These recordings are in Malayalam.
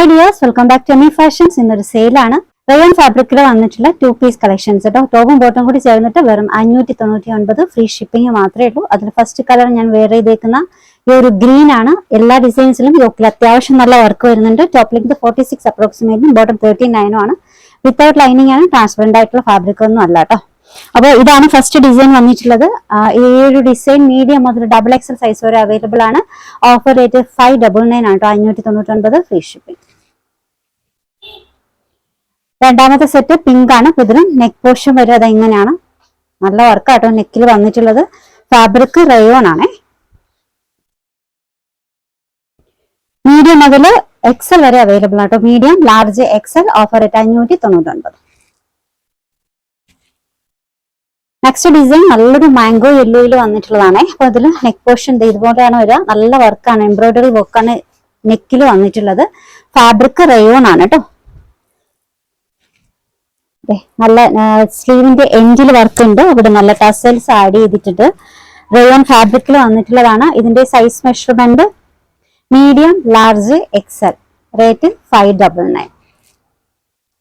Hi dears, welcome back to Ami Fashions. ഇന്നൊരു സെയിലാണ്. റയോൺ ഫാബ്രിക്കിൽ വന്നിട്ടുള്ള 2-piece കളക്ഷൻസ് കേട്ടോ. ടോപ്പും ബോട്ടും കൂടി ചേർന്നിട്ട് വെറും 599 ഫ്രീ ഷിപ്പിംഗ് മാത്രമേ ഉള്ളൂ. അതിൽ ഫസ്റ്റ് കളർ ഞാൻ വെയർ ചെയ്തേക്കുന്ന ഈ ഒരു ഗ്രീൻ ആണ്. എല്ലാ ഡിസൈൻസിലും യോക്കിൽ അത്യാവശ്യം നല്ല വർക്ക് വരുന്നുണ്ട്. ടോപ്പ് ലെങ്ത് 46 അപ്രോക്സിമേറ്റ്ലി, ബോട്ടം 39 ആണ്. വിത്തൗട്ട് ലൈനിങ് ആണ്, ട്രാൻസ്പെറന്റ് ആയിട്ടുള്ള ഫാബ്രിക് ഒന്നും അല്ല കേട്ടോ. അപ്പോൾ ഇതാണ് ഫസ്റ്റ് ഡിസൈൻ വന്നിട്ടുള്ളത്. ഈ ഒരു ഡിസൈൻ മീഡിയം മുതൽ XXL സൈസ് വരെ അവൈലബിൾ ആണ്. ഓഫർ റേറ്റ് 599 ആണ് കേട്ടോ. 599 ഫ്രീ ഷിപ്പിംഗ്. രണ്ടാമത്തെ സെറ്റ് പിങ്ക് ആണ്. ഇതിലും നെക്ക് പോർഷൻ വരെ അത് എങ്ങനെയാണ്, നല്ല വർക്കാട്ടോ നെക്കിൽ വന്നിട്ടുള്ളത്. ഫാബ്രിക് റയോൺ ആണ്. മീഡിയം മുതൽ XL വരെ അവൈലബിൾ ആട്ടോ. Medium, large, XL. Offer rate 599. Next design നല്ലൊരു മാംഗോ യെല്ലോയിൽ വന്നിട്ടുള്ളതാണ്. അപ്പൊ അതിൽ നെക്ക് പോർഷൻ ഇതുപോലെയാണ് വരിക. നല്ല വർക്കാണ്, എംബ്രോയിഡറി വർക്കാണ് നെക്കിൽ വന്നിട്ടുള്ളത്. ഫാബ്രിക് റയോൺ ആണ് കേട്ടോ. നല്ല സ്ലീവിന്റെ എൻഡിൽ വർക്ക് ഉണ്ട്. അവിടെ നല്ല ടസൽസ് ആഡ് ചെയ്തിട്ടുണ്ട്. റയോൺ ഫാബ്രിക്കിൽ വന്നിട്ടുള്ളതാണ്. ഇതിന്റെ size measurement medium, large, XL. Rate 599.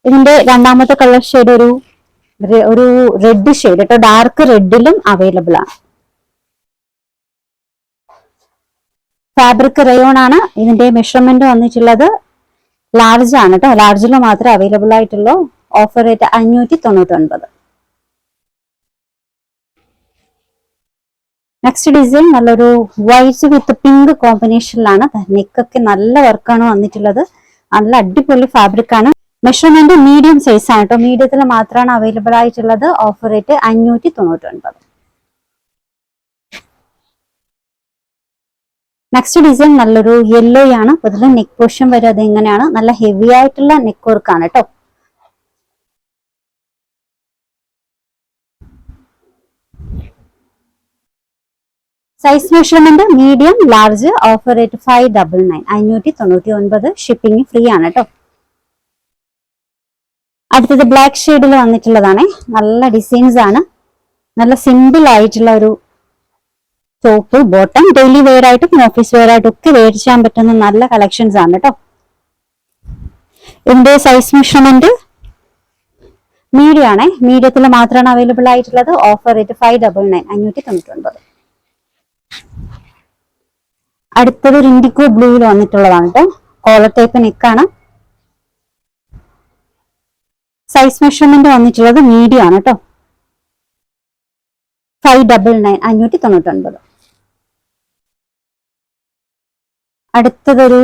ഇതിന്റെ രണ്ടാമത്തെ കളർ ഷെയ്ഡ് ഒരു റെഡ് ഷെയ്ഡ് കേട്ടോ. ഡാർക്ക് റെഡിലും അവൈലബിൾ ആണ്. ഫാബ്രിക് റയോൺ ആണ്. ഇതിന്റെ മെഷർമെന്റ് വന്നിട്ടുള്ളത് ലാർജ് ആണ് കേട്ടോ. ലാർജിൽ മാത്രമേ അവൈലബിൾ ആയിട്ടുള്ളൂ. Offer rate 599. നെക്സ്റ്റ് ഡിസൈൻ നല്ലൊരു വൈറ്റ് വിത്ത് പിങ്ക് കോമ്പിനേഷനിലാണ്. നെക്കൊക്കെ നല്ല വർക്കാണ് വന്നിട്ടുള്ളത്. നല്ല അടിപൊളി ഫാബ്രിക് ആണ്. മെഷർമെന്റ് മീഡിയം സൈസ് ആണ് കേട്ടോ. മീഡിയത്തിൽ മാത്രമാണ് അവൈലബിൾ ആയിട്ടുള്ളത്. Offer rate 599. നെക്സ്റ്റ് ഡിസൈൻ നല്ലൊരു യെല്ലോ ആണ്. അതിൽ നെക്ക് പോർഷൻ വരെ അത് എങ്ങനെയാണ്, നല്ല ഹെവി ആയിട്ടുള്ള നെക്ക് വർക്കാണ് കേട്ടോ. Size measurement medium, large. Offer rate 599. 599. Shipping free ആണ് കേട്ടോ. അടുത്തത് ബ്ലാക്ക് ഷെയ്ഡിൽ വന്നിട്ടുള്ളതാണ്. നല്ല ഡിസൈൻസ് ആണ്. നല്ല സിമ്പിൾ ആയിട്ടുള്ള ഒരു ടോപ്പ് ബോട്ടം. ഡെയിലി വെയർ ആയിട്ടും ഓഫീസ് വെയർ ആയിട്ടും ഒക്കെ വെയർ ചെയ്യാൻ പറ്റുന്ന നല്ല കളക്ഷൻസ് ആണ് കേട്ടോ. ഇതിന്റെ സൈസ് മെഷർമെന്റ് മീഡിയം ആണ്. മീഡിയത്തിൽ മാത്രമാണ് അവൈലബിൾ ആയിട്ടുള്ളത്. Offer rate 599. 599. അടുത്തത് ഒരു ഇൻഡിഗോ ബ്ലൂവിൽ വന്നിട്ടുള്ളതാണ് കേട്ടോ. കോളർ ടൈപ്പ് നെക്കാണ്. സൈസ് മെഷർമെന്റ് വന്നിട്ടുള്ളത് മീഡിയം ആണ് കേട്ടോ. 599. 599. അടുത്തതൊരു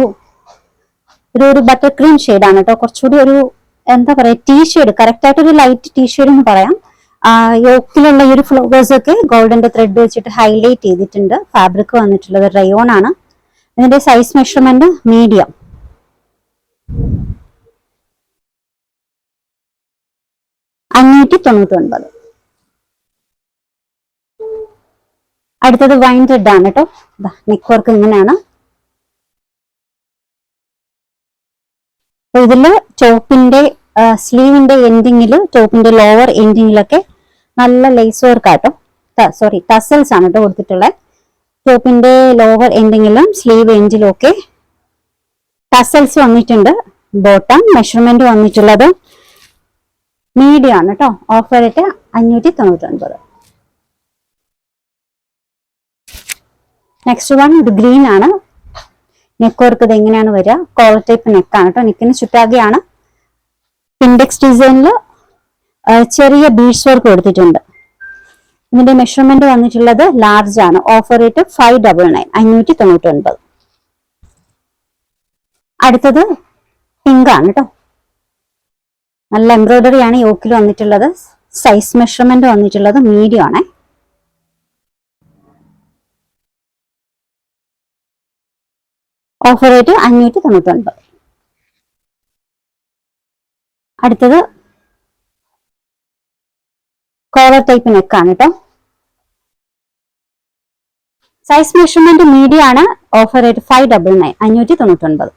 ബട്ടർ ക്രീം ഷെയ്ഡാണ് കേട്ടോ. കുറച്ചുകൂടി ഒരു എന്താ പറയാ, ടീ ഷെയ്ഡ്, കറക്റ്റ് ആയിട്ട് ഒരു ലൈറ്റ് ടീ ഷെയ്ഡ് എന്ന് പറയാം. യോക്കിലുള്ള ഈ ഒരു ഫ്ലവേഴ്സ് ഒക്കെ ഗോൾഡന്റെ ത്രെഡ് വെച്ചിട്ട് ഹൈലൈറ്റ് ചെയ്തിട്ടുണ്ട്. ഫാബ്രിക് വന്നിട്ടുള്ളത് റയോൺ ആണ്. ഇതിന്റെ സൈസ് മെഷർമെന്റ് മീഡിയം. $599. അടുത്തത് വൈൻ റെഡ് ആണ് കേട്ടോ. നെക്ക് വർക്ക് ഇങ്ങനെയാണ്. ഇതില് ടോപ്പിന്റെ സ്ലീവിന്റെ എൻഡിങ്ങില്, ടോപ്പിന്റെ ലോവർ എൻഡിങ്ങിലൊക്കെ നല്ല ലേസ് വർക്ക് ആട്ടോ. ടസൽസ് ആണ് കേട്ടോ കൊടുത്തിട്ടുള്ളത്. ടോപ്പിന്റെ ലോവർ എൻഡിങ്ങിലും സ്ലീവ് എൻഡിലും ഒക്കെ ടസൽസ് വന്നിട്ടുണ്ട്. ബോട്ടം മെഷർമെന്റ് വന്നിട്ടുള്ളത് മീഡിയം ആണ് കേട്ടോ. Offer rate 599. നെക്സ്റ്റ് വൺ ഇത് ഗ്രീൻ ആണ്. നെക്ക് വർക്ക് ഇത് എങ്ങനെയാണ് വരിക, കോളർ ടൈപ്പ് നെക്കാണ് കേട്ടോ. നെക്കിന് ചുറ്റാകെയാണ്. ഇൻഡെക്സ് ഡിസൈനിൽ ചെറിയ ബീഡ്സ് വർക്ക് കൊടുത്തിട്ടുണ്ട്. ഇതിന്റെ മെഷർമെന്റ് വന്നിട്ടുള്ളത് ലാർജ് ആണ്. Offer rate 599. 599. അടുത്തത് പിങ്ക് ആണ് കേട്ടോ. നല്ല എംബ്രോയിഡറി ആണ് യോക്കിൽ വന്നിട്ടുള്ളത്. സൈസ് മെഷർമെന്റ് വന്നിട്ടുള്ളത് മീഡിയം ആണ്. Offer rate 599. അടുത്തത് കോളർ ടൈപ്പ് നെക്കാണ് കേട്ടോ. സൈസ് മെഷർമെന്റ് മീഡിയം ആണ്. Offer rate 599. 599.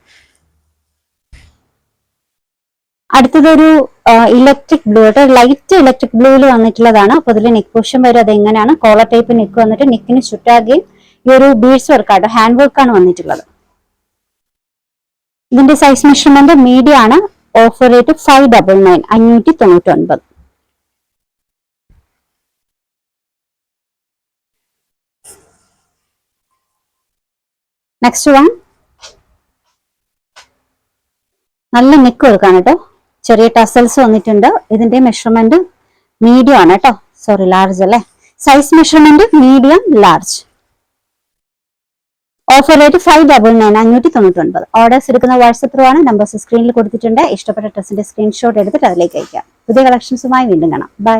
അടുത്തതൊരു ഇലക്ട്രിക് ബ്ലൂ കേട്ടോ. ലൈറ്റ് ഇലക്ട്രിക് ബ്ലൂവിൽ വന്നിട്ടുള്ളതാണ്. അപ്പൊ ഇതിൽ നെക്ക് പോർഷൻ വരെ അത് എങ്ങനെയാണ്, കോളർ ടൈപ്പ് നെക്ക് വന്നിട്ട് നെക്കിന് ചുറ്റാകെയും ഈ ഒരു ബീഡ്സ് വർക്കാട്ടോ, ഹാൻഡ് വർക്കാണ് വന്നിട്ടുള്ളത്. ഇതിന്റെ സൈസ് മെഷർമെന്റ് മീഡിയം ആണ്. Offer rate 599, 599. നെക്സ്റ്റ് വൺ, നല്ല നെക്ക് കൊടുക്കാണ് കേട്ടോ. ചെറിയ ടസൽസ് വന്നിട്ടുണ്ട്. ഇതിന്റെ മെഷർമെന്റ് മീഡിയം ആണ് കേട്ടോ. സോറി, ലാർജ് അല്ലേ. Size measurement medium, large. Offer rate 599, 599. Orders എടുക്കുന്ന വാട്സ്ആപ്പ് ത്രൂ ആണ്. നമ്പേഴ്സ് സ്ക്രീനിൽ കൊടുത്തിട്ടുണ്ട്. ഇഷ്ടപ്പെട്ട ഡ്രസ്സിന്റെ സ്ക്രീൻഷോട്ട് എടുത്തിട്ട് അതിലേക്ക് അയക്കാം. പുതിയ കളക്ഷൻസുമായി വീണ്ടും കാണാം. ബൈ.